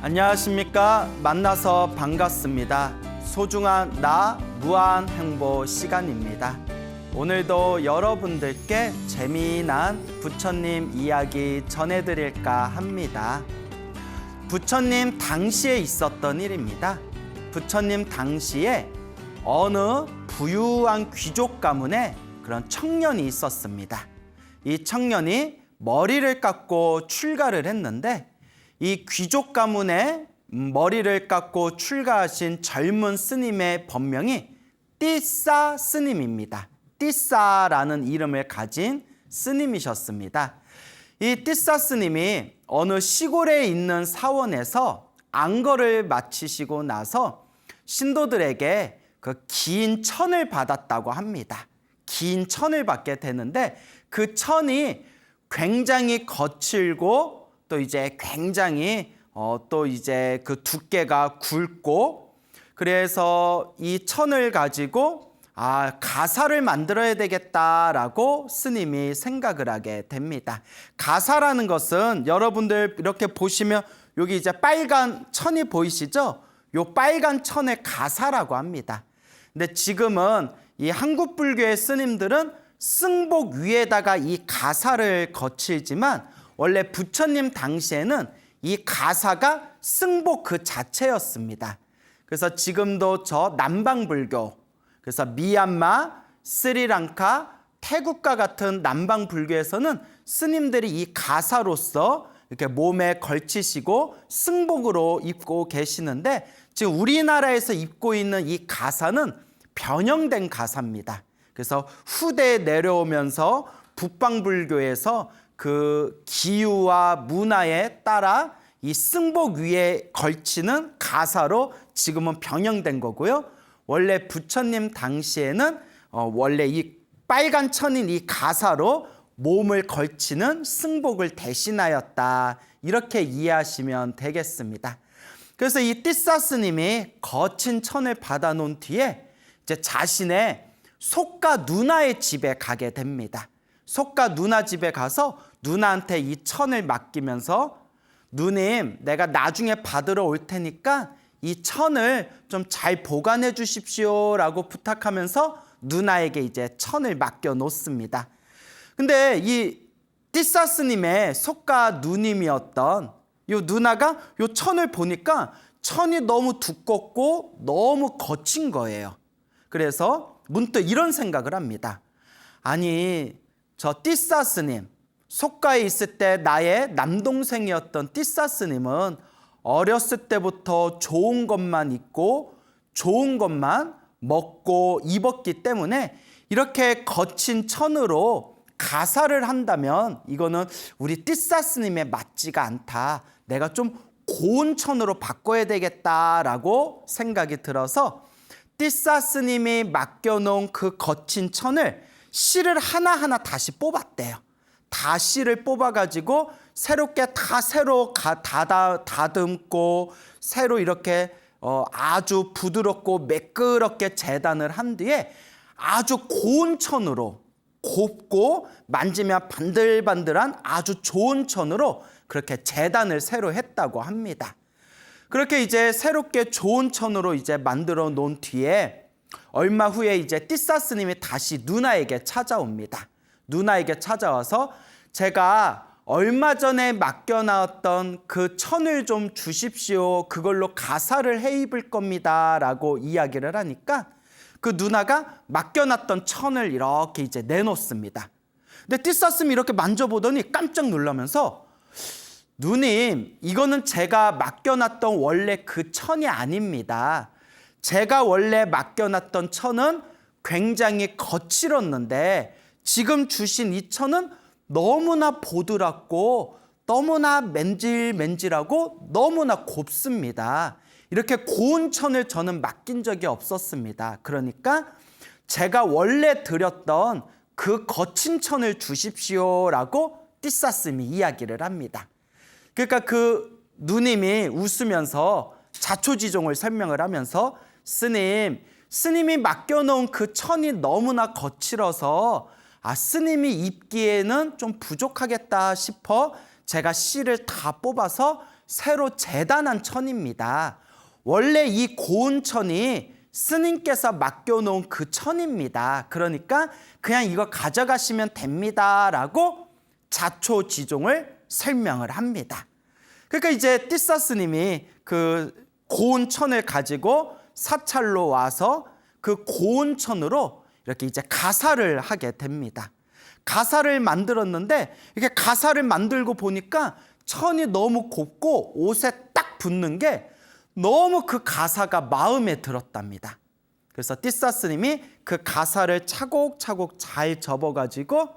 안녕하십니까. 만나서 반갑습니다. 소중한 나 무한행보 시간입니다. 오늘도 여러분들께 재미난 부처님 이야기 전해드릴까 합니다. 부처님 당시에 있었던 일입니다. 부처님 당시에 어느 부유한 귀족 가문에 그런 청년이 있었습니다. 이 청년이 머리를 깎고 출가를 했는데 이 귀족 가문에 머리를 깎고 출가하신 젊은 스님의 법명이 띠싸 스님입니다. 띠싸라는 이름을 가진 스님이셨습니다. 이 띠싸 스님이 어느 시골에 있는 사원에서 안거를 마치시고 나서 신도들에게 그 긴 천을 받았다고 합니다. 긴 천을 받게 되는데 그 천이 굉장히 거칠고 또 이제 굉장히 또 이제 그 두께가 굵고, 그래서 이 천을 가지고 가사를 만들어야 되겠다라고 스님이 생각을 하게 됩니다. 가사라는 것은 여러분들 이렇게 보시면 여기 이제 빨간 천이 보이시죠? 요 빨간 천을 가사라고 합니다. 근데 지금은 이 한국 불교의 스님들은 승복 위에다가 이 가사를 거치지만 원래 부처님 당시에는 이 가사가 승복 그 자체였습니다. 그래서 지금도 저 남방불교, 그래서 미얀마, 스리랑카, 태국과 같은 남방불교에서는 스님들이 이 가사로서 이렇게 몸에 걸치시고 승복으로 입고 계시는데, 지금 우리나라에서 입고 있는 이 가사는 변형된 가사입니다. 그래서 후대에 내려오면서 북방불교에서 그 기후와 문화에 따라 이 승복 위에 걸치는 가사로 지금은 변형된 거고요. 원래 부처님 당시에는 원래 이 빨간 천인 이 가사로 몸을 걸치는 승복을 대신하였다, 이렇게 이해하시면 되겠습니다. 그래서 이 띠싸 스님이 거친 천을 받아놓은 뒤에 이제 자신의 속가 누나의 집에 가게 됩니다. 속가 누나 집에 가서 누나한테 이 천을 맡기면서, 누님, 내가 나중에 받으러 올 테니까 이 천을 좀 잘 보관해 주십시오 라고 부탁하면서 누나에게 이제 천을 맡겨 놓습니다. 근데 이 띠싸 스님의 속가 누님이었던 이 누나가 이 천을 보니까 천이 너무 두껍고 너무 거친 거예요. 그래서 문득 이런 생각을 합니다. 아니, 저 띠싸 스님, 속가에 있을 때 나의 남동생이었던 띠싸 스님은 어렸을 때부터 좋은 것만 입고 좋은 것만 먹고 입었기 때문에 이렇게 거친 천으로 가사를 한다면 이거는 우리 띠싸 스님에 맞지가 않다. 내가 좀 고운 천으로 바꿔야 되겠다라고 생각이 들어서 띠싸 스님이 맡겨놓은 그 거친 천을 실을 하나하나 다시 뽑았대요. 다 실을 뽑아가지고 새롭게 다 새로 다듬고 새로 이렇게 아주 부드럽고 매끄럽게 재단을 한 뒤에 아주 고운 천으로, 곱고 만지면 반들반들한 아주 좋은 천으로 그렇게 재단을 새로 했다고 합니다. 그렇게 이제 새롭게 좋은 천으로 이제 만들어 놓은 뒤에 얼마 후에 이제 띠싸 스님이 다시 누나에게 찾아옵니다. 누나에게 찾아와서 제가 얼마 전에 맡겨놨던 그 천을 좀 주십시오. 그걸로 가사를 해 입을 겁니다 라고 이야기를 하니까 그 누나가 맡겨놨던 천을 이렇게 이제 내놓습니다. 근데 띠싸 스님이 이렇게 만져보더니 깜짝 놀라면서, 누님, 이거는 제가 맡겨놨던 원래 그 천이 아닙니다. 제가 원래 맡겨놨던 천은 굉장히 거칠었는데 지금 주신 이 천은 너무나 보드랍고 너무나 맨질맨질하고 너무나 곱습니다. 이렇게 고운 천을 저는 맡긴 적이 없었습니다. 그러니까 제가 원래 드렸던 그 거친 천을 주십시오라고 띠싸 스님이 이야기를 합니다. 그러니까 그 누님이 웃으면서 자초지종을 설명을 하면서, 스님이 맡겨놓은 그 천이 너무나 거칠어서 스님이 입기에는 좀 부족하겠다 싶어 제가 실을 다 뽑아서 새로 재단한 천입니다. 원래 이 고운 천이 스님께서 맡겨놓은 그 천입니다. 그러니까 그냥 이거 가져가시면 됩니다 라고 자초지종을 설명을 합니다. 그러니까 이제 띠싸 스님이 그 고운 천을 가지고 사찰로 와서 그 고운 천으로 이렇게 이제 가사를 하게 됩니다. 가사를 만들었는데 이렇게 가사를 만들고 보니까 천이 너무 곱고 옷에 딱 붙는 게 너무 그 가사가 마음에 들었답니다. 그래서 띠싸 스님이 그 가사를 차곡차곡 잘 접어가지고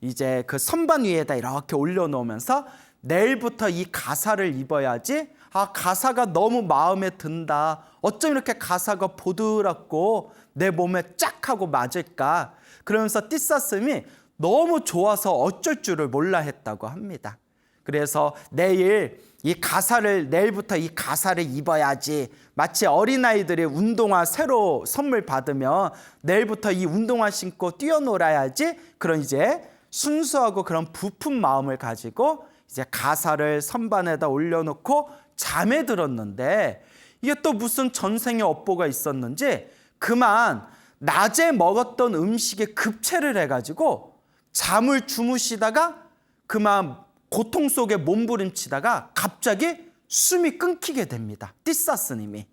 이제 그 선반 위에다 이렇게 올려놓으면서 내일부터 이 가사를 입어야지, 가사가 너무 마음에 든다, 어쩜 이렇게 가사가 보드랍고 내 몸에 쫙 하고 맞을까, 그러면서 띠싸 스님이 너무 좋아서 어쩔 줄을 몰라 했다고 합니다. 그래서 내일부터 이 가사를 입어야지, 마치 어린아이들이 운동화 새로 선물 받으면 내일부터 이 운동화 신고 뛰어놀아야지, 그런 이제 순수하고 그런 부푼 마음을 가지고 이제 가사를 선반에다 올려놓고 잠에 들었는데, 이게 또 무슨 전생에 업보가 있었는지 그만 낮에 먹었던 음식에 급체를 해가지고 잠을 주무시다가 그만 고통 속에 몸부림치다가 갑자기 숨이 끊기게 됩니다. 띠싸 스님이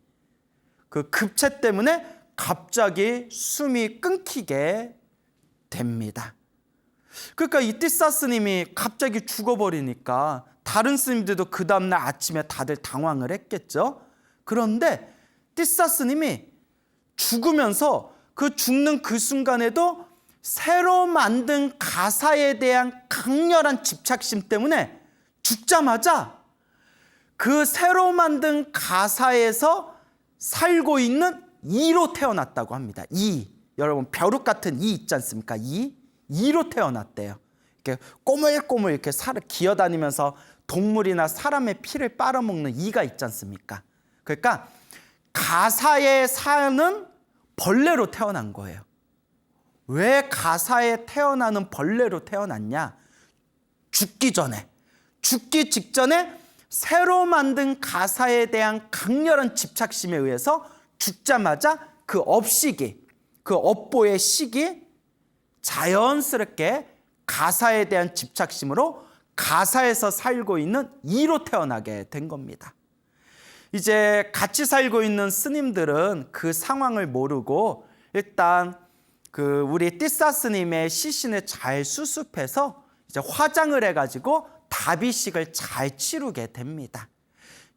그 급체 때문에 갑자기 숨이 끊기게 됩니다. 그러니까 이 띠싸 스님이 갑자기 죽어버리니까 다른 스님들도 그 다음날 아침에 다들 당황을 했겠죠. 그런데 띠싸 스님이 죽으면서 그 죽는 그 순간에도 새로 만든 가사에 대한 강렬한 집착심 때문에 죽자마자 그 새로 만든 가사에서 살고 있는 이로 태어났다고 합니다. 이, 여러분 벼룩 같은 이 있지 않습니까? 이로 태어났대요. 이렇게 꼬물꼬물 이렇게 기어다니면서 동물이나 사람의 피를 빨아먹는 이가 있지 않습니까? 그러니까 가사에 사는 벌레로 태어난 거예요. 왜 가사에 태어나는 벌레로 태어났냐? 죽기 직전에 새로 만든 가사에 대한 강렬한 집착심에 의해서 죽자마자 그 업식이, 그 업보의 식이 자연스럽게 가사에 대한 집착심으로 가사에서 살고 있는 이로 태어나게 된 겁니다. 이제 같이 살고 있는 스님들은 그 상황을 모르고 일단 그 우리 띠싸 스님의 시신을 잘 수습해서 이제 화장을 해가지고 다비식을 잘 치르게 됩니다.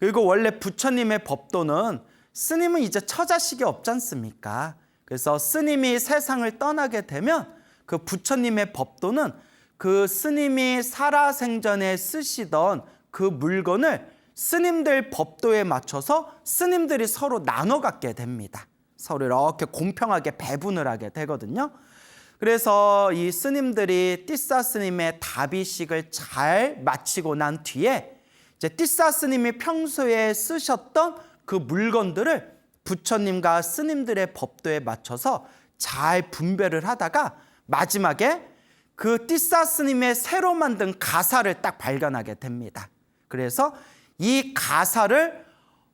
그리고 원래 부처님의 법도는 스님은 이제 처자식이 없지 않습니까? 그래서 스님이 세상을 떠나게 되면 그 부처님의 법도는 그 스님이 살아생전에 쓰시던 그 물건을 스님들 법도에 맞춰서 스님들이 서로 나눠 갖게 됩니다. 서로 이렇게 공평하게 배분을 하게 되거든요. 그래서 이 스님들이 띠싸 스님의 다비식을 잘 마치고 난 뒤에 이제 띠싸 스님이 평소에 쓰셨던 그 물건들을 부처님과 스님들의 법도에 맞춰서 잘 분배를 하다가 마지막에 그 띠싸 스님의 새로 만든 가사를 딱 발견하게 됩니다. 그래서 이 가사를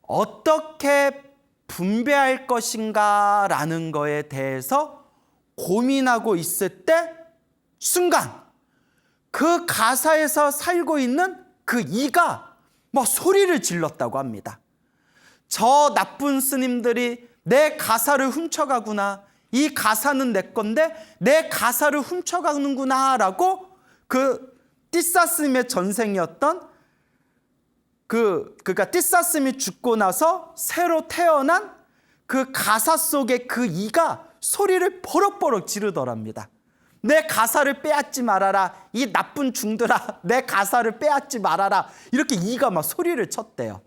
어떻게 분배할 것인가라는 거에 대해서 고민하고 있을 때 순간 그 가사에서 살고 있는 그 이가 막 소리를 질렀다고 합니다. 저 나쁜 스님들이 내 가사를 훔쳐가구나. 이 가사는 내 건데 내 가사를 훔쳐가는구나 라고 그 띠싸 스님의 전생이었던 그러니까 띠싸 스님이 죽고 나서 새로 태어난 그 가사 속의 그 이가 소리를 버럭버럭 지르더랍니다. 내 가사를 빼앗지 말아라. 이 나쁜 중들아, 내 가사를 빼앗지 말아라. 이렇게 이가 막 소리를 쳤대요.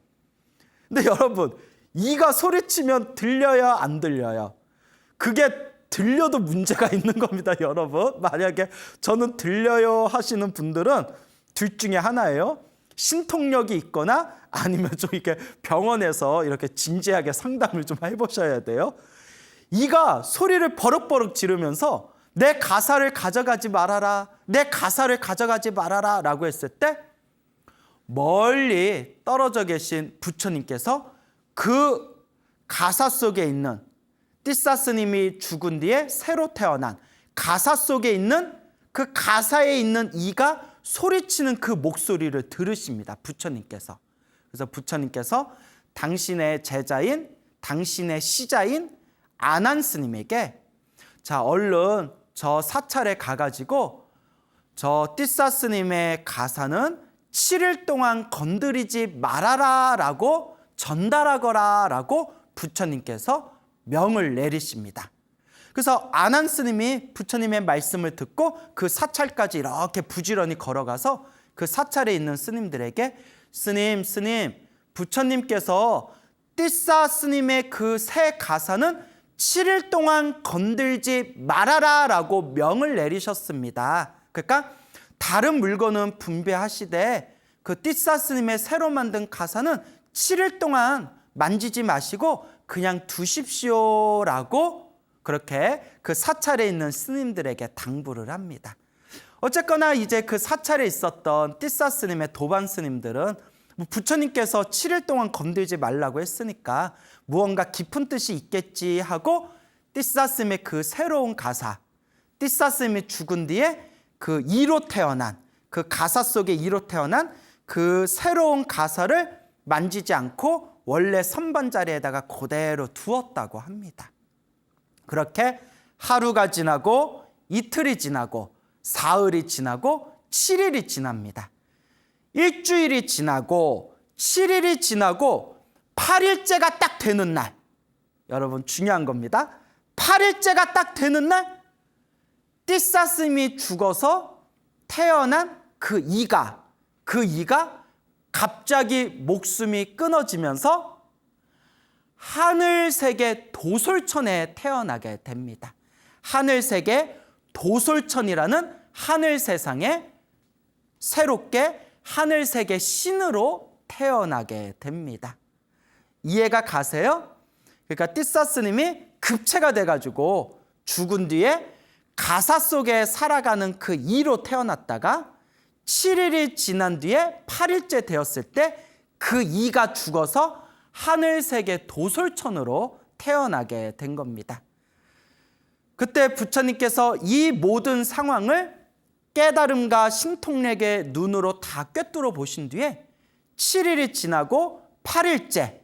근데 여러분, 이가 소리치면 들려요, 안 들려요? 그게 들려도 문제가 있는 겁니다, 여러분. 만약에 저는 들려요 하시는 분들은 둘 중에 하나예요. 신통력이 있거나 아니면 좀 이렇게 병원에서 이렇게 진지하게 상담을 좀 해보셔야 돼요. 이가 소리를 버럭버럭 지르면서 내 가사를 가져가지 말아라, 내 가사를 가져가지 말아라 라고 했을 때 멀리 떨어져 계신 부처님께서 그 가사 속에 있는 띠사 스님이 죽은 뒤에 새로 태어난 가사 속에 있는 그 가사에 있는 이가 소리치는 그 목소리를 들으십니다. 부처님께서. 그래서 부처님께서 당신의 제자인, 당신의 시자인 아난 스님에게 자, 얼른 저 사찰에 가가지고 저 띠사 스님의 가사는 7일 동안 건드리지 말아라 라고 전달하거라 라고 부처님께서 명을 내리십니다. 그래서 아난 스님이 부처님의 말씀을 듣고 그 사찰까지 이렇게 부지런히 걸어가서 그 사찰에 있는 스님들에게 스님, 부처님께서 띠사 스님의 그 새 가사는 7일 동안 건들지 말아라 라고 명을 내리셨습니다. 그러니까 다른 물건은 분배하시되 그 띠사 스님의 새로 만든 가사는 7일 동안 만지지 마시고 그냥 두십시오 라고 그렇게 그 사찰에 있는 스님들에게 당부를 합니다. 어쨌거나 이제 그 사찰에 있었던 띠사 스님의 도반 스님들은 부처님께서 7일 동안 건들지 말라고 했으니까 무언가 깊은 뜻이 있겠지 하고 띠사 스님의 그 새로운 가사, 띠사 스님이 죽은 뒤에 그 이로 태어난, 그 가사 속에 이로 태어난 그 새로운 가사를 만지지 않고 원래 선반 자리에다가 그대로 두었다고 합니다. 그렇게 하루가 지나고 이틀이 지나고 사흘이 지나고 7일이 지납니다. 일주일이 지나고 7일이 지나고 8일째가 딱 되는 날, 여러분 중요한 겁니다. 8일째가 딱 되는 날 띠사 스님이 죽어서 태어난 그 이가 갑자기 목숨이 끊어지면서 하늘세계 도솔천에 태어나게 됩니다. 하늘세계 도솔천이라는 하늘세상에 새롭게 하늘세계 신으로 태어나게 됩니다. 이해가 가세요? 그러니까 띠사 스님이 급체가 돼가지고 죽은 뒤에 가사 속에 살아가는 그 이로 태어났다가 7일이 지난 뒤에 8일째 되었을 때 그 이가 죽어서 하늘세계 도솔천으로 태어나게 된 겁니다. 그때 부처님께서 이 모든 상황을 깨달음과 신통력의 눈으로 다 꿰뚫어 보신 뒤에 7일이 지나고 8일째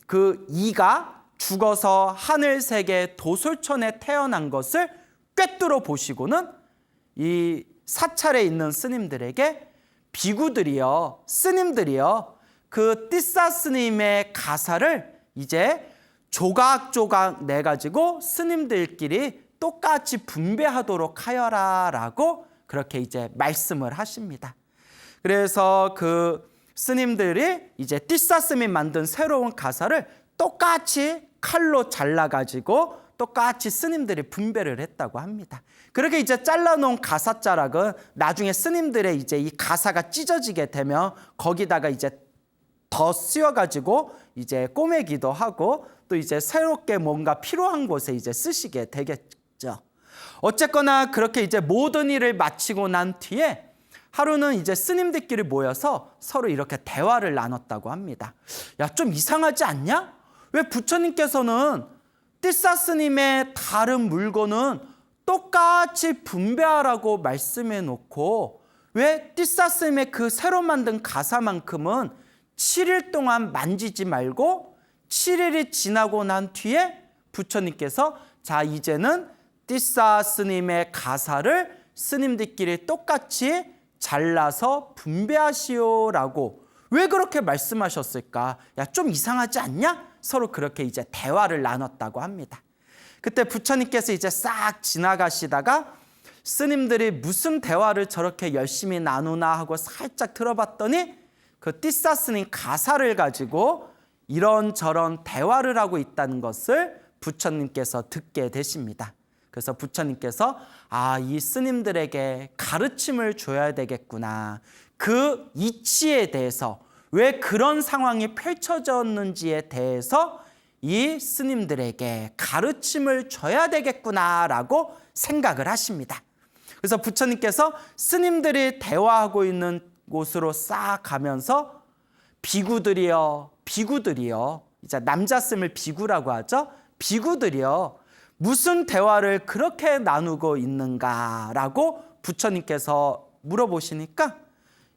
그 이가 죽어서 하늘세계 도솔천에 태어난 것을 꿰뚫어 보시고는 이 사찰에 있는 스님들에게 비구들이여, 스님들이여 그 띠사 스님의 가사를 이제 조각조각 내가지고 스님들끼리 똑같이 분배하도록 하여라 라고 그렇게 이제 말씀을 하십니다. 그래서 그 스님들이 이제 띠사 스님이 만든 새로운 가사를 똑같이 칼로 잘라가지고 똑같이 스님들이 분배를 했다고 합니다. 그렇게 이제 잘라놓은 가사자락은 나중에 스님들의 이제 이 가사가 찢어지게 되면 거기다가 이제 더 씌워가지고 이제 꼬매기도 하고 또 이제 새롭게 뭔가 필요한 곳에 이제 쓰시게 되겠죠. 어쨌거나 그렇게 이제 모든 일을 마치고 난 뒤에 하루는 이제 스님들끼리 모여서 서로 이렇게 대화를 나눴다고 합니다. 야, 좀 이상하지 않냐? 왜 부처님께서는 띠사 스님의 다른 물건은 똑같이 분배하라고 말씀해 놓고 왜 띠사 스님의 그 새로 만든 가사만큼은 7일 동안 만지지 말고 7일이 지나고 난 뒤에 부처님께서 자, 이제는 띠사 스님의 가사를 스님들끼리 똑같이 잘라서 분배하시오라고 왜 그렇게 말씀하셨을까? 야, 좀 이상하지 않냐? 서로 그렇게 이제 대화를 나눴다고 합니다. 그때 부처님께서 이제 싹 지나가시다가 스님들이 무슨 대화를 저렇게 열심히 나누나 하고 살짝 들어봤더니 그 띠사 스님 가사를 가지고 이런저런 대화를 하고 있다는 것을 부처님께서 듣게 되십니다. 그래서 부처님께서 이 스님들에게 가르침을 줘야 되겠구나. 그 이치에 대해서 왜 그런 상황이 펼쳐졌는지에 대해서 이 스님들에게 가르침을 줘야 되겠구나라고 생각을 하십니다. 그래서 부처님께서 스님들이 대화하고 있는 곳으로 싹 가면서 비구들이여, 비구들이여, 이제 남자 씀을 비구라고 하죠. 비구들이여, 무슨 대화를 그렇게 나누고 있는가라고 부처님께서 물어보시니까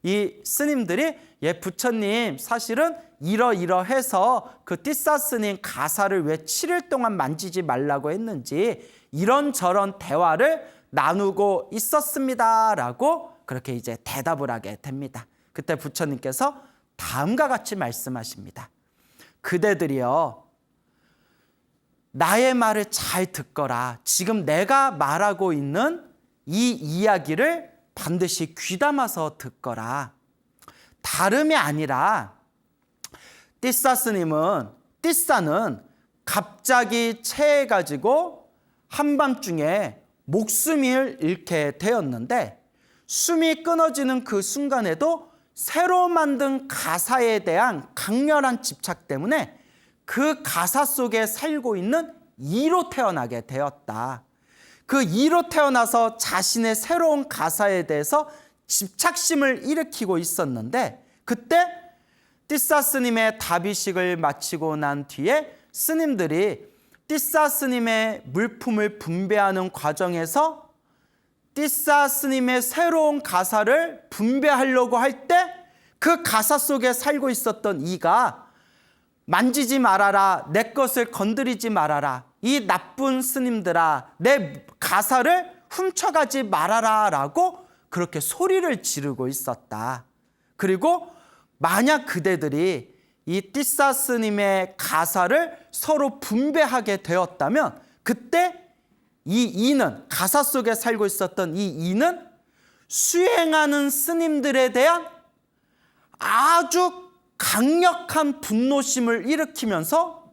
이 스님들이 부처님 사실은 이러이러해서 그 띠싸 스님 가사를 왜 7일 동안 만지지 말라고 했는지 이런저런 대화를 나누고 있었습니다라고 그렇게 이제 대답을 하게 됩니다. 그때 부처님께서 다음과 같이 말씀하십니다. 그대들이여, 나의 말을 잘 듣거라. 지금 내가 말하고 있는 이 이야기를 반드시 귀담아서 듣거라. 다름이 아니라 띠싸스님은, 띠싸는 갑자기 체해가지고 한밤중에 목숨을 잃게 되었는데 숨이 끊어지는 그 순간에도 새로 만든 가사에 대한 강렬한 집착 때문에 그 가사 속에 살고 있는 이로 태어나게 되었다. 그 이로 태어나서 자신의 새로운 가사에 대해서 집착심을 일으키고 있었는데 그때 띠싸 스님의 다비식을 마치고 난 뒤에 스님들이 띠싸 스님의 물품을 분배하는 과정에서 띠싸 스님의 새로운 가사를 분배하려고 할 때 그 가사 속에 살고 있었던 이가 만지지 말아라, 내 것을 건드리지 말아라, 이 나쁜 스님들아, 내 가사를 훔쳐가지 말아라 라고 그렇게 소리를 지르고 있었다. 그리고 만약 그대들이 이 띠싸 스님의 가사를 서로 분배하게 되었다면 그때 이 이는, 가사 속에 살고 있었던 이 이는 수행하는 스님들에 대한 아주 강력한 분노심을 일으키면서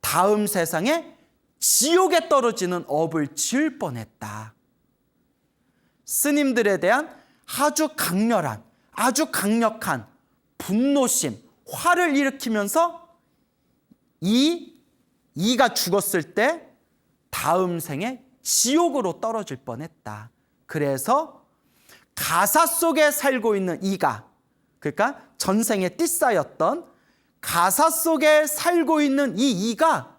다음 세상에 지옥에 떨어지는 업을 지을 뻔했다. 스님들에 대한 아주 강렬한, 아주 강력한 분노심, 화를 일으키면서 이가 죽었을 때 다음 생에 지옥으로 떨어질 뻔했다. 그래서 가사 속에 살고 있는 이가, 그러니까 전생의 띠싸였던 가사 속에 살고 있는 이 이가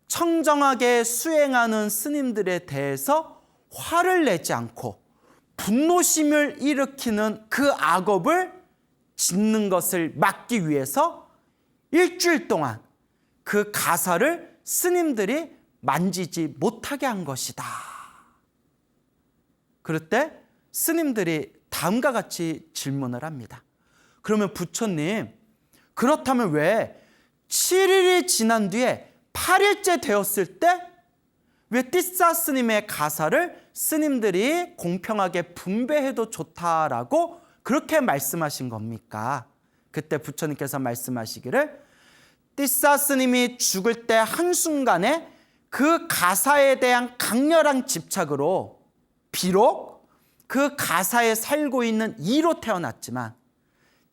청정하게 수행하는 스님들에 대해서 화를 내지 않고 분노심을 일으키는 그 악업을 짓는 것을 막기 위해서 일주일 동안 그 가사를 스님들이 만지지 못하게 한 것이다. 그럴 때 스님들이 다음과 같이 질문을 합니다. 그러면 부처님, 그렇다면 왜 7일이 지난 뒤에 8일째 되었을 때 왜 띠싸 스님의 가사를 스님들이 공평하게 분배해도 좋다라고 그렇게 말씀하신 겁니까? 그때 부처님께서 말씀하시기를 띠싸 스님이 죽을 때 한순간에 그 가사에 대한 강렬한 집착으로 비록 그 가사에 살고 있는 이로 태어났지만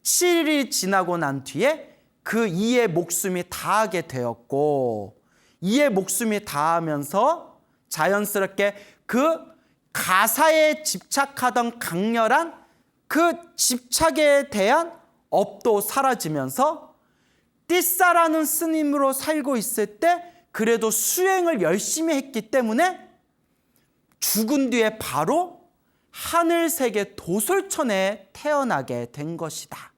7일이 지나고 난 뒤에 그 이의 목숨이 다하게 되었고 이의 목숨이 다하면서 자연스럽게 그 가사에 집착하던 강렬한 그 집착에 대한 업도 사라지면서 띠싸라는 스님으로 살고 있을 때 그래도 수행을 열심히 했기 때문에 죽은 뒤에 바로 하늘세계 도솔천에 태어나게 된 것이다.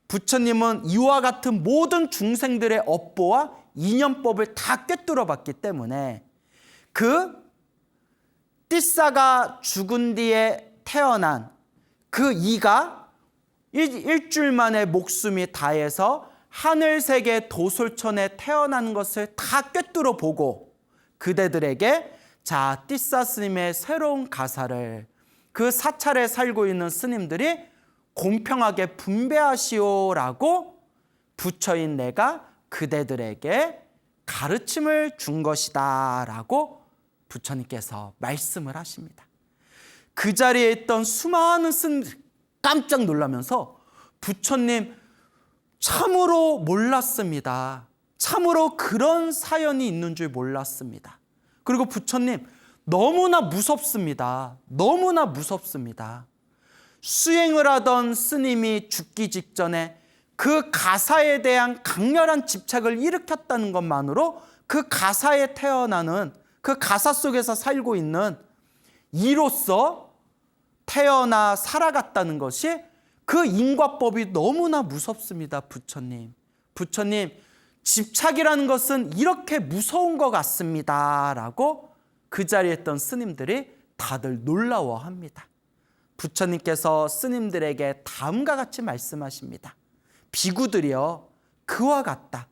부처님은 이와 같은 모든 중생들의 업보와 인연법을 다 꿰뚫어 봤기 때문에 그 띠싸가 죽은 뒤에 태어난 그 이가 일주일 만에 목숨이 다해서 하늘세계 도솔천에 태어난 것을 다 꿰뚫어 보고 그대들에게 자, 띠싸 스님의 새로운 가사를 그 사찰에 살고 있는 스님들이 공평하게 분배하시오라고 부처인 내가 그대들에게 가르침을 준 것이다 라고 부처님께서 말씀을 하십니다. 그 자리에 있던 수많은 스님들이 깜짝 놀라면서 부처님 참으로 몰랐습니다. 참으로 그런 사연이 있는 줄 몰랐습니다. 그리고 부처님 너무나 무섭습니다. 너무나 무섭습니다. 수행을 하던 스님이 죽기 직전에 그 가사에 대한 강렬한 집착을 일으켰다는 것만으로 그 가사에 태어나는, 그 가사 속에서 살고 있는 이로서 태어나 살아갔다는 것이, 그 인과법이 너무나 무섭습니다. 부처님, 집착이라는 것은 이렇게 무서운 것 같습니다 라고 그 자리에 있던 스님들이 다들 놀라워합니다. 부처님께서 스님들에게 다음과 같이 말씀하십니다. 비구들이여, 그와 같다.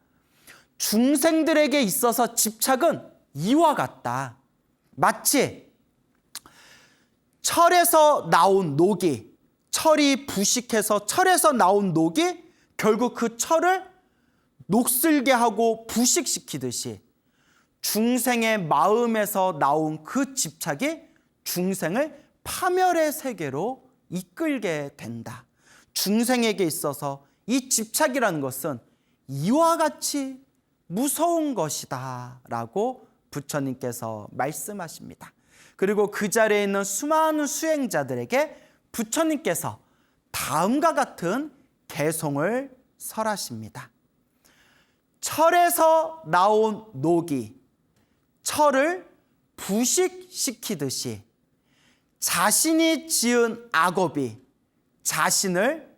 중생들에게 있어서 집착은 이와 같다. 마치 철에서 나온 녹이, 철이 부식해서 철에서 나온 녹이 결국 그 철을 녹슬게 하고 부식시키듯이 중생의 마음에서 나온 그 집착이 중생을 파멸의 세계로 이끌게 된다. 중생에게 있어서 이 집착이라는 것은 이와 같이 무서운 것이다 라고 부처님께서 말씀하십니다. 그리고 그 자리에 있는 수많은 수행자들에게 부처님께서 다음과 같은 개송을 설하십니다. 철에서 나온 녹이 철을 부식시키듯이 자신이 지은 악업이 자신을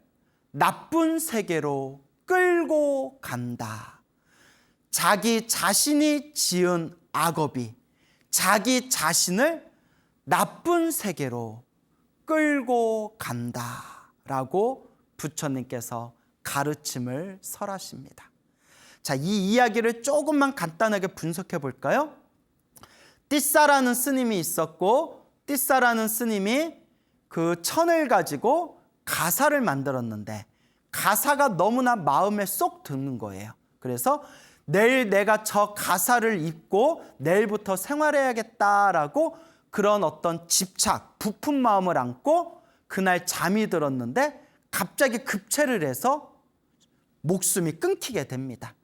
나쁜 세계로 끌고 간다. 자기 자신이 지은 악업이 자기 자신을 나쁜 세계로 끌고 간다라고 부처님께서 가르침을 설하십니다. 자, 이 이야기를 조금만 간단하게 분석해 볼까요? 띠싸라는 스님이 있었고, 띠싸라는 스님이 그 천을 가지고 가사를 만들었는데 가사가 너무나 마음에 쏙 드는 거예요. 그래서 내일 내가 저 가사를 입고 내일부터 생활해야겠다라고 그런 어떤 집착, 부푼 마음을 안고 그날 잠이 들었는데 갑자기 급체를 해서 목숨이 끊기게 됩니다.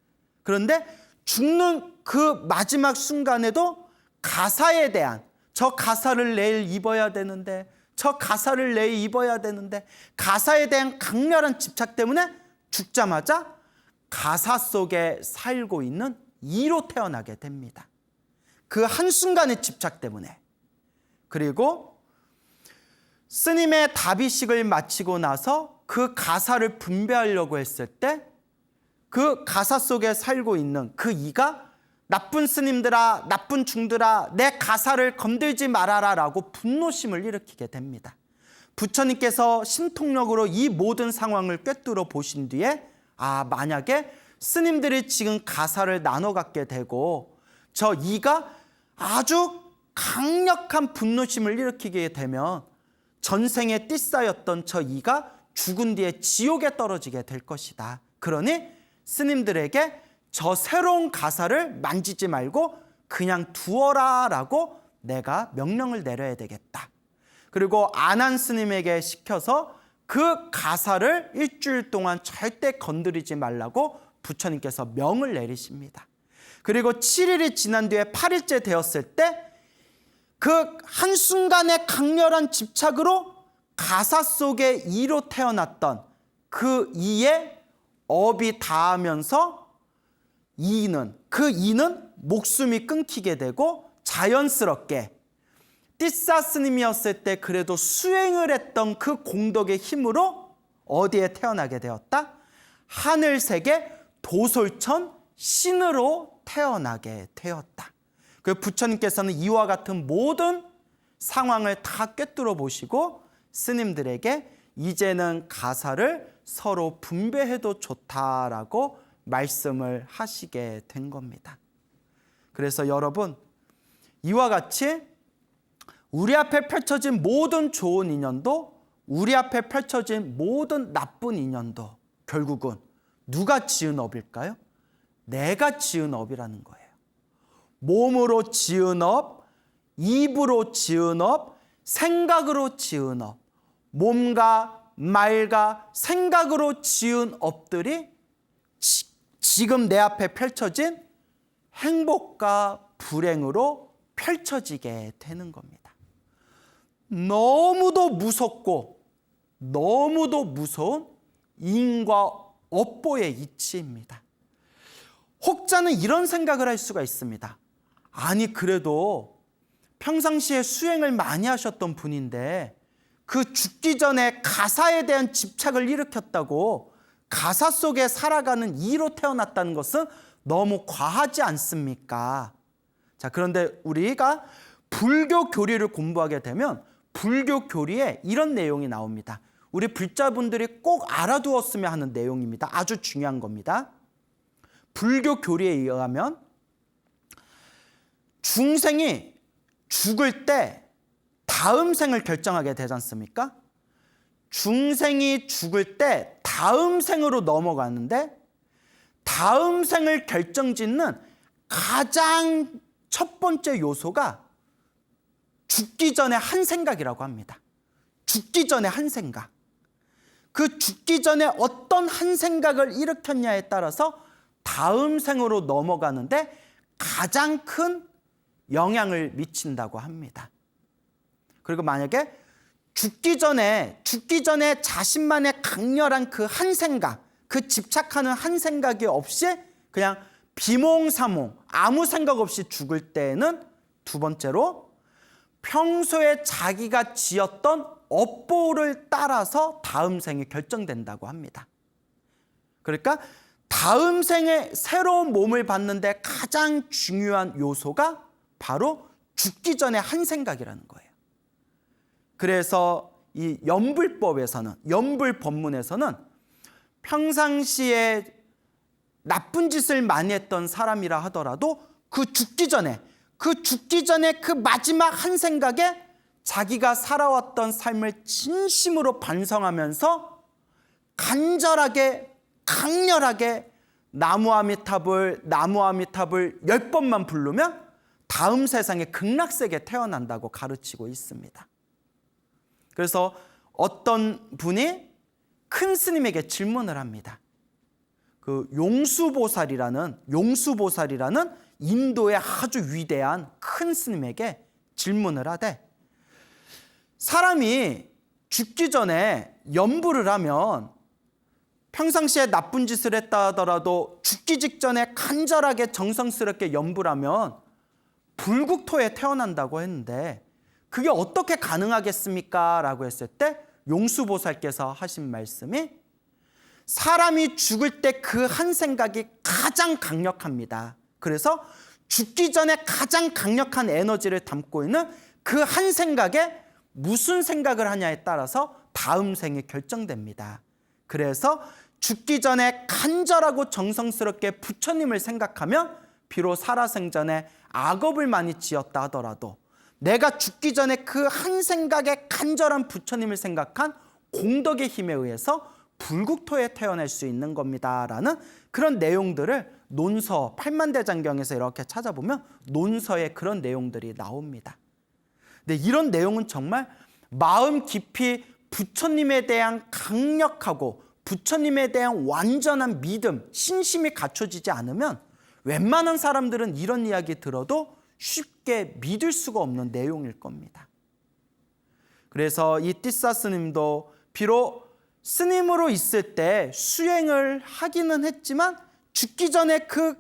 그런데 죽는 그 마지막 순간에도 가사에 대한, 저 가사를 내일 입어야 되는데, 저 가사를 내일 입어야 되는데, 가사에 대한 강렬한 집착 때문에 죽자마자 가사 속에 살고 있는 이로 태어나게 됩니다. 그 한순간의 집착 때문에. 그리고 스님의 다비식을 마치고 나서 그 가사를 분배하려고 했을 때 그 가사 속에 살고 있는 그 이가 나쁜 스님들아, 나쁜 중들아, 내 가사를 건들지 말아라 라고 분노심을 일으키게 됩니다. 부처님께서 신통력으로 이 모든 상황을 꿰뚫어 보신 뒤에 만약에 스님들이 지금 가사를 나눠 갖게 되고 저 이가 아주 강력한 분노심을 일으키게 되면 전생에 띠싸였던 저 이가 죽은 뒤에 지옥에 떨어지게 될 것이다. 그러니 스님들에게 저 새로운 가사를 만지지 말고 그냥 두어라 라고 내가 명령을 내려야 되겠다. 그리고 안한 스님에게 시켜서 그 가사를 일주일 동안 절대 건드리지 말라고 부처님께서 명을 내리십니다. 그리고 7일이 지난 뒤에 8일째 되었을 때 그 한순간의 강렬한 집착으로 가사 속에 이로 태어났던 그 이에 업이 닿으면서 그 이는 목숨이 끊기게 되고 자연스럽게 띠싸 스님이었을 때 그래도 수행을 했던 그 공덕의 힘으로 어디에 태어나게 되었다? 하늘세계 도솔천 신으로 태어나게 되었다. 그 부처님께서는 이와 같은 모든 상황을 다 꿰뚫어 보시고 스님들에게 이제는 가사를 서로 분배해도 좋다라고 말씀을 하시게 된 겁니다. 그래서 여러분, 이와 같이 우리 앞에 펼쳐진 모든 좋은 인연도, 우리 앞에 펼쳐진 모든 나쁜 인연도 결국은 누가 지은 업일까요? 내가 지은 업이라는 거예요. 몸으로 지은 업, 입으로 지은 업, 생각으로 지은 업, 몸과 말과 생각으로 지은 업들이 지금 내 앞에 펼쳐진 행복과 불행으로 펼쳐지게 되는 겁니다. 너무도 무섭고 너무도 무서운 인과 업보의 이치입니다. 혹자는 이런 생각을 할 수가 있습니다. 아니, 그래도 평상시에 수행을 많이 하셨던 분인데 그 죽기 전에 가사에 대한 집착을 일으켰다고 가사 속에 살아가는 이로 태어났다는 것은 너무 과하지 않습니까? 자, 그런데 우리가 불교 교리를 공부하게 되면 불교 교리에 이런 내용이 나옵니다. 우리 불자분들이 꼭 알아두었으면 하는 내용입니다. 아주 중요한 겁니다. 불교 교리에 의하면 중생이 죽을 때 다음 생을 결정하게 되지 않습니까? 중생이 죽을 때 다음 생으로 넘어가는데 다음 생을 결정짓는 가장 첫 번째 요소가 죽기 전에 한 생각이라고 합니다. 죽기 전에 한 생각. 그 죽기 전에 어떤 한 생각을 일으켰냐에 따라서 다음 생으로 넘어가는데 가장 큰 영향을 미친다고 합니다. 그리고 만약에 죽기 전에 자신만의 강렬한 그 한 생각, 그 집착하는 한 생각이 없이 그냥 비몽사몽 아무 생각 없이 죽을 때에는 두 번째로 평소에 자기가 지었던 업보를 따라서 다음 생이 결정된다고 합니다. 그러니까 다음 생에 새로운 몸을 받는데 가장 중요한 요소가 바로 죽기 전에 한 생각이라는 거예요. 그래서 이 연불법에서는, 연불법문에서는 평상시에 나쁜 짓을 많이 했던 사람이라 하더라도 그 죽기 전에 그 마지막 한 생각에 자기가 살아왔던 삶을 진심으로 반성하면서 간절하게 강렬하게 나무 아미타불 10번만 부르면 다음 세상에 극락세계에 태어난다고 가르치고 있습니다. 그래서 어떤 분이 큰 스님에게 질문을 합니다. 그 용수보살이라는 인도의 아주 위대한 큰 스님에게 질문을 하되, 사람이 죽기 전에 연불을 하면 평상시에 나쁜 짓을 했다 하더라도 죽기 직전에 간절하게 정성스럽게 연불하면 불국토에 태어난다고 했는데 그게 어떻게 가능하겠습니까? 라고 했을 때 용수보살께서 하신 말씀이, 사람이 죽을 때 그 한 생각이 가장 강력합니다. 그래서 죽기 전에 가장 강력한 에너지를 담고 있는 그 한 생각에 무슨 생각을 하냐에 따라서 다음 생이 결정됩니다. 그래서 죽기 전에 간절하고 정성스럽게 부처님을 생각하면 비록 살아생전에 악업을 많이 지었다 하더라도 내가 죽기 전에 그 한 생각에 간절한 부처님을 생각한 공덕의 힘에 의해서 불국토에 태어날 수 있는 겁니다 라는 그런 내용들을 논서 팔만대장경에서 이렇게 찾아보면 논서에 그런 내용들이 나옵니다. 근데 이런 내용은 정말 마음 깊이 부처님에 대한 강력하고 부처님에 대한 완전한 믿음, 신심이 갖춰지지 않으면 웬만한 사람들은 이런 이야기 들어도 쉽게 믿을 수가 없는 내용일 겁니다. 그래서 이 띠사 스님도 비록 스님으로 있을 때 수행을 하기는 했지만 죽기 전에 그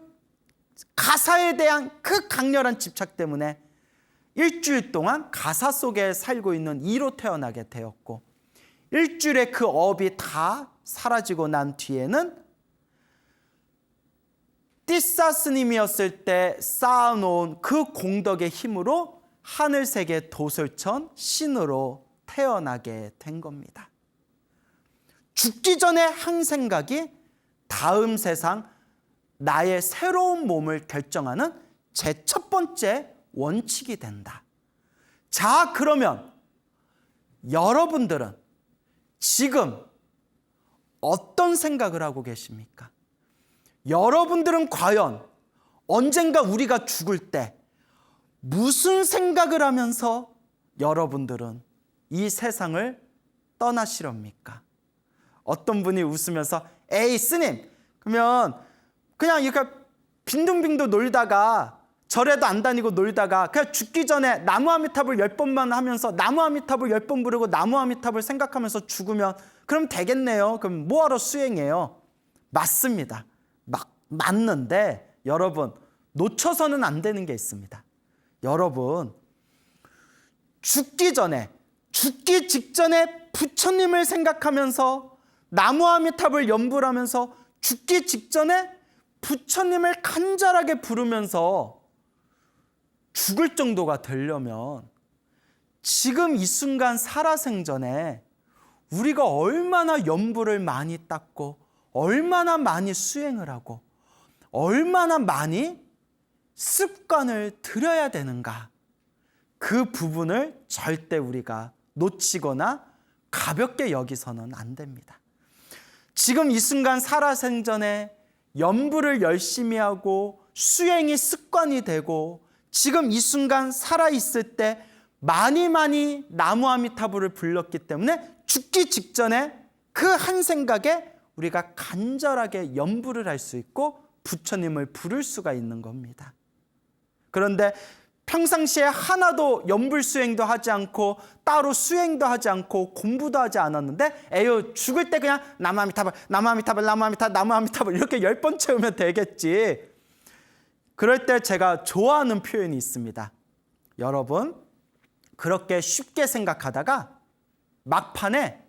가사에 대한 그 강렬한 집착 때문에 일주일 동안 가사 속에 살고 있는 이로 태어나게 되었고, 일주일에 그 업이 다 사라지고 난 뒤에는 띠사 스님이었을 때 쌓아놓은 그 공덕의 힘으로 하늘세계 도솔천 신으로 태어나게 된 겁니다. 죽기 전에 한 생각이 다음 세상 나의 새로운 몸을 결정하는 제 첫 번째 원칙이 된다. 자, 그러면 여러분들은 지금 어떤 생각을 하고 계십니까? 여러분들은 과연 언젠가 우리가 죽을 때 무슨 생각을 하면서 여러분들은 이 세상을 떠나시렵니까? 어떤 분이 웃으면서 에이 스님, 그러면 그냥 이렇게 빈둥빈둥 놀다가 절에도 안 다니고 놀다가 그냥 죽기 전에 나무 아미타불 10번만 하면서 나무 아미타불 10번 부르고 나무 아미타불 생각하면서 죽으면 그럼 되겠네요. 그럼 뭐하러 수행해요? 맞습니다. 맞는데 여러분, 놓쳐서는 안 되는 게 있습니다. 여러분, 죽기 직전에 부처님을 생각하면서 나무 아미타불 연불 하면서 죽기 직전에 부처님을 간절하게 부르면서 죽을 정도가 되려면 지금 이 순간 살아생전에 우리가 얼마나 연불을 많이 닦고 얼마나 많이 수행을 하고 얼마나 많이 습관을 들여야 되는가, 그 부분을 절대 우리가 놓치거나 가볍게 여기서는 안 됩니다. 지금 이 순간 살아생전에 연불을 열심히 하고 수행이 습관이 되고 지금 이 순간 살아있을 때 많이 나무 아미타불을 불렀기 때문에 죽기 직전에 그 한 생각에 우리가 간절하게 연불을 할 수 있고 부처님을 부를 수가 있는 겁니다. 그런데 평상시에 하나도 연불 수행도 하지 않고 따로 수행도 하지 않고 공부도 하지 않았는데 에휴, 죽을 때 그냥 나무 아미타불, 나무 아미타불, 나무 아미타불, 나무 아미타불 이렇게 10번 채우면 되겠지. 그럴 때 제가 좋아하는 표현이 있습니다. 여러분, 그렇게 쉽게 생각하다가 막판에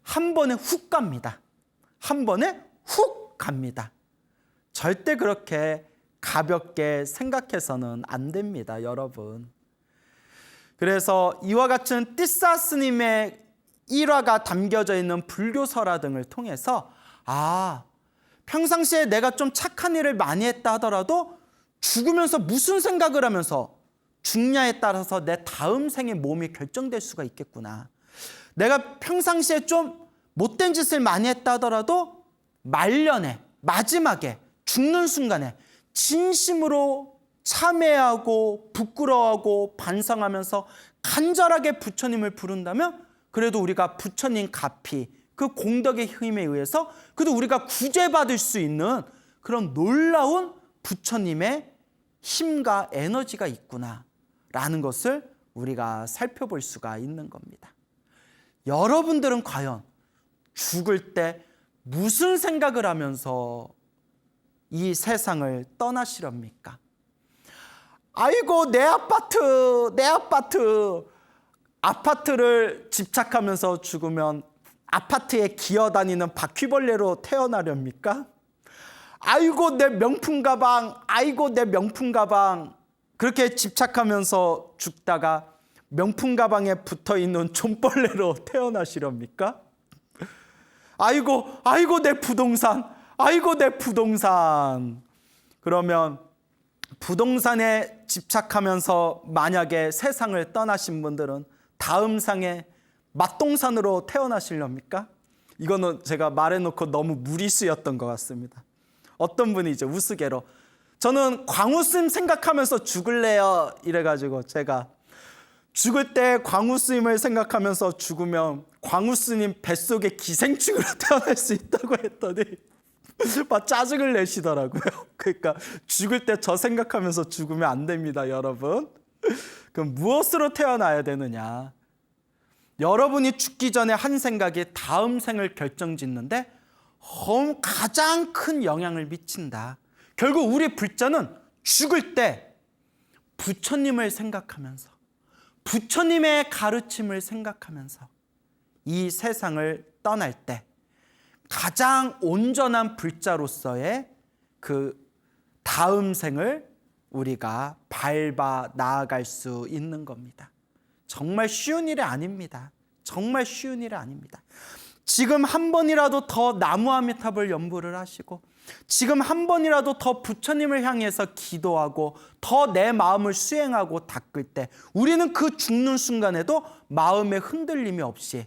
한 번에 훅 갑니다. 한 번에 훅 갑니다. 절대 그렇게 가볍게 생각해서는 안 됩니다, 여러분. 그래서 이와 같은 띠싸 스님의 일화가 담겨져 있는 불교설화 등을 통해서 평상시에 내가 좀 착한 일을 많이 했다 하더라도 죽으면서 무슨 생각을 하면서 죽냐에 따라서 내 다음 생의 몸이 결정될 수가 있겠구나. 내가 평상시에 좀 못된 짓을 많이 했다 하더라도 말년에, 마지막에, 죽는 순간에 진심으로 참회하고 부끄러워하고 반성하면서 간절하게 부처님을 부른다면 그래도 우리가 부처님 가피, 그 공덕의 힘에 의해서 그래도 우리가 구제받을 수 있는 그런 놀라운 부처님의 힘과 에너지가 있구나라는 것을 우리가 살펴볼 수가 있는 겁니다. 여러분들은 과연 죽을 때 무슨 생각을 하면서 이 세상을 떠나시렵니까? 아이고, 내 아파트를 집착하면서 죽으면 아파트에 기어다니는 바퀴벌레로 태어나렵니까? 아이고, 내 명품 가방, 그렇게 집착하면서 죽다가 명품 가방에 붙어있는 존벌레로 태어나시렵니까? 아이고, 내 부동산. 그러면 부동산에 집착하면서 만약에 세상을 떠나신 분들은 다음 상에 맛동산으로 태어나시렵니까? 이거는 제가 말해놓고 너무 무리수였던 것 같습니다. 어떤 분이 이제 우스개로 저는 광우스님 생각하면서 죽을래요 이래가지고 제가 죽을 때 광우스님을 생각하면서 죽으면 광우스님 뱃속에 기생충으로 태어날 수 있다고 했더니 막 짜증을 내시더라고요. 그러니까 죽을 때 저 생각하면서 죽으면 안 됩니다, 여러분. 그럼 무엇으로 태어나야 되느냐? 여러분이 죽기 전에 한 생각이 다음 생을 결정짓는데 가장 큰 영향을 미친다. 결국 우리 불자는 죽을 때 부처님을 생각하면서 부처님의 가르침을 생각하면서 이 세상을 떠날 때 가장 온전한 불자로서의 그 다음 생을 우리가 밟아 나아갈 수 있는 겁니다. 정말 쉬운 일이 아닙니다. 정말 쉬운 일이 아닙니다. 지금 한 번이라도 더 나무 아미타불 연불을 하시고 지금 한 번이라도 더 부처님을 향해서 기도하고 더 내 마음을 수행하고 닦을 때 우리는 그 죽는 순간에도 마음의 흔들림이 없이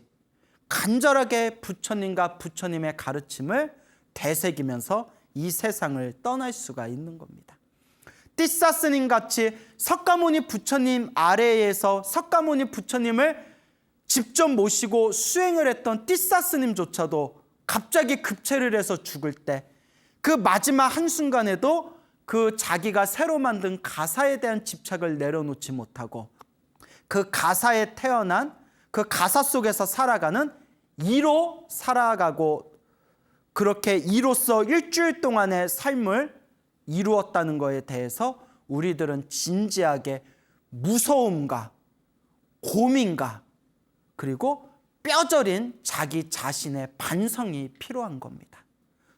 간절하게 부처님과 부처님의 가르침을 되새기면서 이 세상을 떠날 수가 있는 겁니다. 띠싸 스님 같이 석가모니 부처님 아래에서 석가모니 부처님을 직접 모시고 수행을 했던 띠싸 스님조차도 갑자기 급체를 해서 죽을 때 그 마지막 한순간에도 그 자기가 새로 만든 가사에 대한 집착을 내려놓지 못하고 그 가사에 태어난 그 가사 속에서 살아가는 이로 살아가고 그렇게 이로써 일주일 동안의 삶을 이루었다는 것에 대해서 우리들은 진지하게 무서움과 고민과 그리고 뼈저린 자기 자신의 반성이 필요한 겁니다.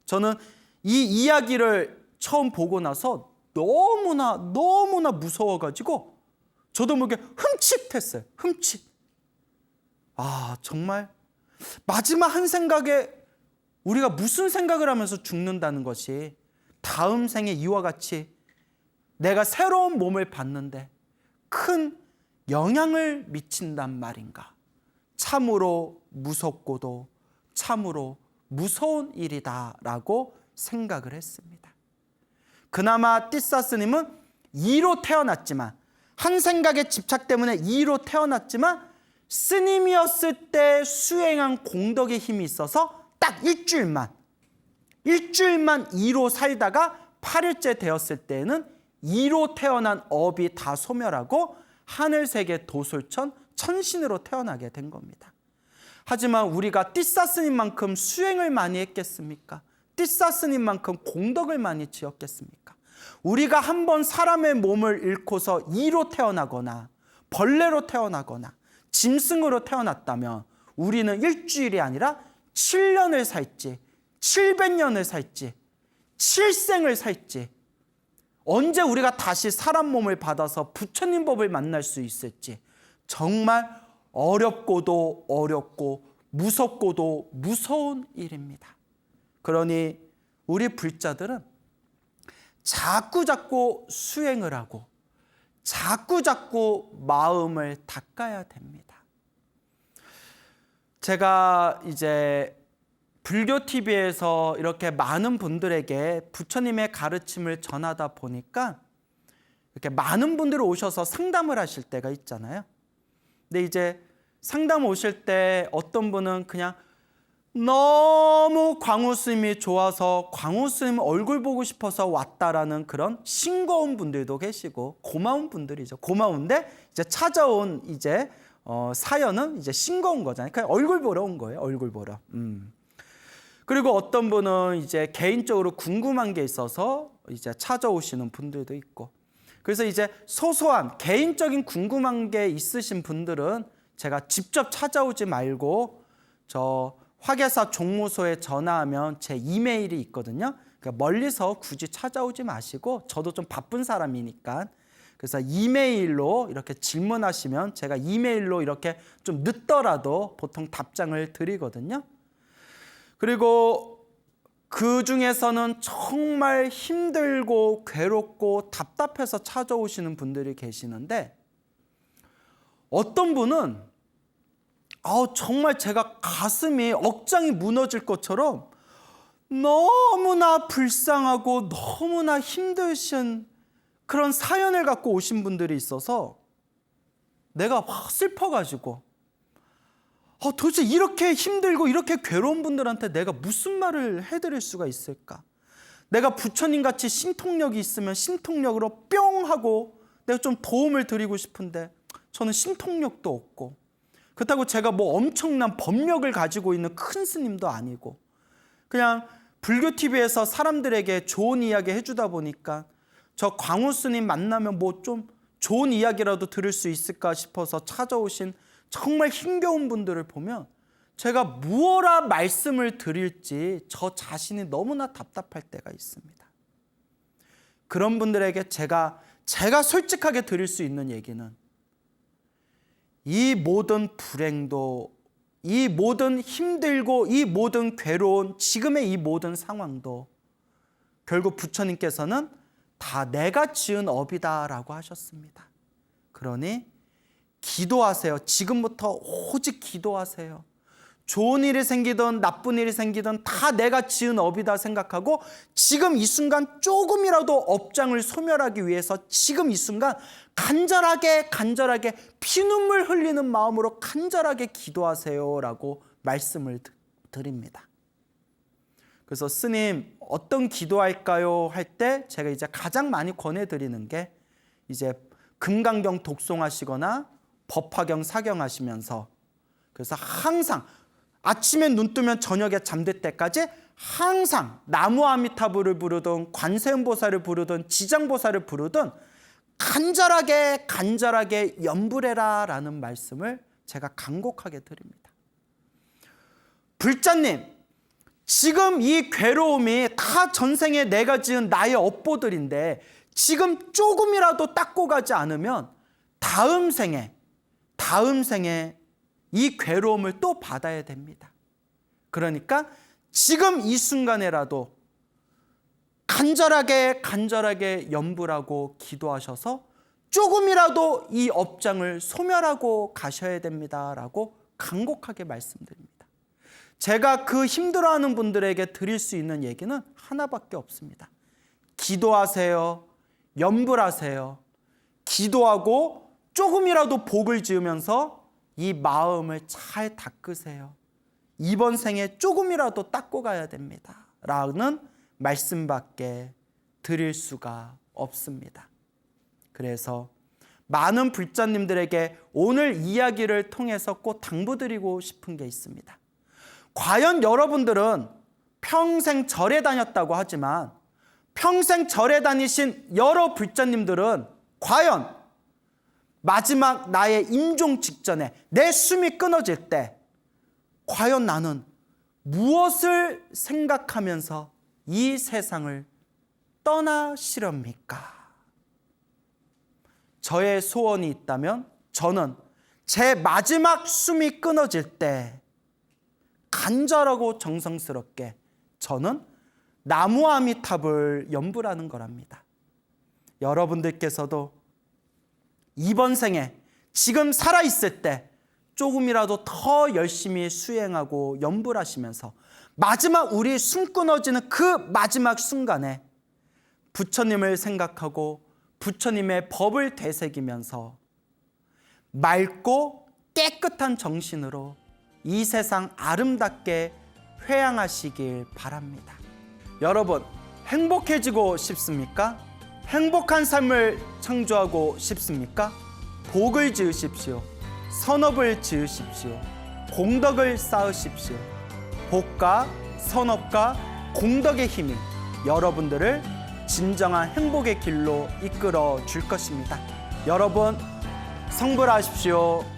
저는 이 이야기를 처음 보고 나서 너무나 무서워가지고 저도 모르게 흠칫했어요. 흠칫. 정말 마지막 한 생각에 우리가 무슨 생각을 하면서 죽는다는 것이 다음 생에 이와 같이 내가 새로운 몸을 받는데 큰 영향을 미친단 말인가. 참으로 무섭고도 참으로 무서운 일이다라고 생각을 했습니다. 그나마 띠사스님은 이로 태어났지만 한 생각의 집착 때문에 이로 태어났지만 스님이었을 때 수행한 공덕의 힘이 있어서 딱 일주일만 이로 살다가 8일째 되었을 때에는 이로 태어난 업이 다 소멸하고 하늘세계 도솔천 천신으로 태어나게 된 겁니다. 하지만 우리가 띠사스님만큼 수행을 많이 했겠습니까? 띠사스님만큼 공덕을 많이 지었겠습니까? 우리가 한번 사람의 몸을 잃고서 이로 태어나거나 벌레로 태어나거나 짐승으로 태어났다면 우리는 일주일이 아니라 7년을 살지 700년을 살지 7생을 살지 언제 우리가 다시 사람 몸을 받아서 부처님 법을 만날 수 있을지 정말 어렵고도 어렵고 무섭고도 무서운 일입니다. 그러니 우리 불자들은 자꾸 수행을 하고 자꾸 마음을 닦아야 됩니다. 제가 이제 불교 TV에서 이렇게 많은 분들에게 부처님의 가르침을 전하다 보니까 이렇게 많은 분들이 오셔서 상담을 하실 때가 있잖아요. 근데 이제 상담 오실 때 어떤 분은 그냥 너무 광우 스님이 좋아서 광우 스님 얼굴 보고 싶어서 왔다라는 그런 싱거운 분들도 계시고 고마운 분들이죠. 고마운데 이제 찾아온 이제 사연은 이제 싱거운 거잖아요. 그냥 얼굴 보러 온 거예요. 얼굴 보러. 그리고 어떤 분은 이제 개인적으로 궁금한 게 있어서 이제 찾아오시는 분들도 있고. 그래서 이제 소소한 개인적인 궁금한 게 있으신 분들은 제가 직접 찾아오지 말고 저 화계사 종무소에 전화하면 제 이메일이 있거든요. 그러니까 멀리서 굳이 찾아오지 마시고 저도 좀 바쁜 사람이니까 그래서 이메일로 이렇게 질문하시면 제가 이메일로 이렇게 좀 늦더라도 보통 답장을 드리거든요. 그리고 그 중에서는 정말 힘들고 괴롭고 답답해서 찾아오시는 분들이 계시는데 어떤 분은 정말 제가 가슴이 억장이 무너질 것처럼 너무나 불쌍하고 너무나 힘드신 그런 사연을 갖고 오신 분들이 있어서 내가 확 슬퍼가지고 도대체 이렇게 힘들고 이렇게 괴로운 분들한테 내가 무슨 말을 해드릴 수가 있을까? 내가 부처님같이 신통력이 있으면 신통력으로 뿅 하고 내가 좀 도움을 드리고 싶은데 저는 신통력도 없고 그렇다고 제가 뭐 엄청난 법력을 가지고 있는 큰 스님도 아니고 그냥 불교 TV에서 사람들에게 좋은 이야기 해주다 보니까 저 광우 스님 만나면 뭐 좀 좋은 이야기라도 들을 수 있을까 싶어서 찾아오신 정말 힘겨운 분들을 보면 제가 무엇라 말씀을 드릴지 저 자신이 너무나 답답할 때가 있습니다. 그런 분들에게 제가 솔직하게 드릴 수 있는 얘기는 이 모든 불행도 이 모든 힘들고 이 모든 괴로운 지금의 이 모든 상황도 결국 부처님께서는 다 내가 지은 업이다라고 하셨습니다. 그러니 기도하세요. 지금부터 오직 기도하세요. 좋은 일이 생기든 나쁜 일이 생기든 다 내가 지은 업이다 생각하고 지금 이 순간 조금이라도 업장을 소멸하기 위해서 지금 이 순간 간절하게 피눈물 흘리는 마음으로 간절하게 기도하세요라고 말씀을 드립니다. 그래서 스님 어떤 기도할까요? 할 때 제가 이제 가장 많이 권해드리는 게 이제 금강경 독송하시거나 법화경 사경하시면서, 그래서 항상 아침에 눈 뜨면 저녁에 잠들 때까지 항상 나무아미타불을 부르든 관세음보살을 부르든 지장보살을 부르든 간절하게 염불해라 라는 말씀을 제가 간곡하게 드립니다. 불자님, 지금 이 괴로움이 다 전생에 내가 지은 나의 업보들인데 지금 조금이라도 닦고 가지 않으면 다음 생에 이 괴로움을 또 받아야 됩니다. 그러니까 지금 이 순간에라도 간절하게 염불하고 기도하셔서 조금이라도 이 업장을 소멸하고 가셔야 됩니다라고 간곡하게 말씀드립니다. 제가 그 힘들어하는 분들에게 드릴 수 있는 얘기는 하나밖에 없습니다. 기도하세요. 염불하세요. 기도하고 조금이라도 복을 지으면서 이 마음을 잘 닦으세요. 이번 생에 조금이라도 닦고 가야 됩니다 라는 말씀밖에 드릴 수가 없습니다. 그래서 많은 불자님들에게 오늘 이야기를 통해서 꼭 당부드리고 싶은 게 있습니다. 과연 여러분들은 평생 절에 다녔다고 하지만 평생 절에 다니신 여러 불자님들은 과연 마지막 나의 임종 직전에 내 숨이 끊어질 때 과연 나는 무엇을 생각하면서 이 세상을 떠나시렵니까? 저의 소원이 있다면 저는 제 마지막 숨이 끊어질 때 간절하고 정성스럽게 저는 나무아미탑을 염불하는 거랍니다. 여러분들께서도 이번 생에 지금 살아있을 때 조금이라도 더 열심히 수행하고 염불하시면서 마지막 우리 숨 끊어지는 그 마지막 순간에 부처님을 생각하고 부처님의 법을 되새기면서 맑고 깨끗한 정신으로 이 세상 아름답게 회양하시길 바랍니다. 여러분, 행복해지고 싶습니까? 행복한 삶을 창조하고 싶습니까? 복을 지으십시오. 선업을 지으십시오. 공덕을 쌓으십시오. 복과 선업과 공덕의 힘이 여러분들을 진정한 행복의 길로 이끌어 줄 것입니다. 여러분, 성불하십시오.